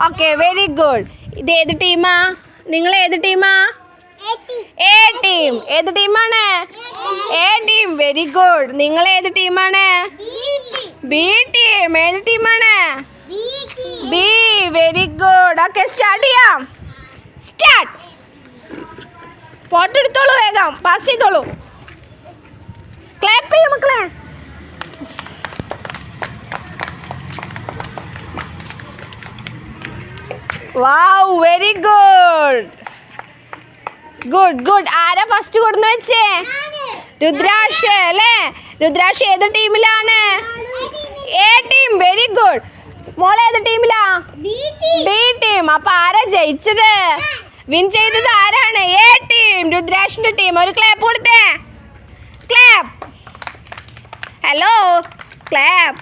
Okay very good. ഇത് ഏത് ടീമാ? നിങ്ങൾ ഏത് ടീമാ? A team. ഏത് ടീമാണ്? A team. Very good. നിങ്ങൾ ഏത് ടീമാണ്? B team. ഏത് ടീമാണ്? B. Very good. Okay start ചെയ്യാം. സ്റ്റാർട്ട്. ഫോട്ടോ എടുത്തോളൂ, വേഗം പാസ് ചെയ്തോളൂ. ക്ലാപ്പ് ചെയ്യും മക്കളെ. Wow very good. Good good. ആരാ ഫസ്റ്റ് കൊടുന്ന് വെച്ചേ? രുദ്രാക്ഷ് അല്ലേ? രുദ്രാക്ഷ് ഏത് ടീമിലാണ്? A team. Very good. മോളെ ഏത് ടീമിലാ? B team. അപ്പൊ ആരാ ജയിച്ചത്? വിൻ ചെയ്തത് ആരാണ്? എ ടീം, രുദ്രാക്ഷിന്റെ ടീം. ഒരു ക്ലാപ്പ് കൊടുത്തേ. ക്ലാപ്പ്. Hello clap.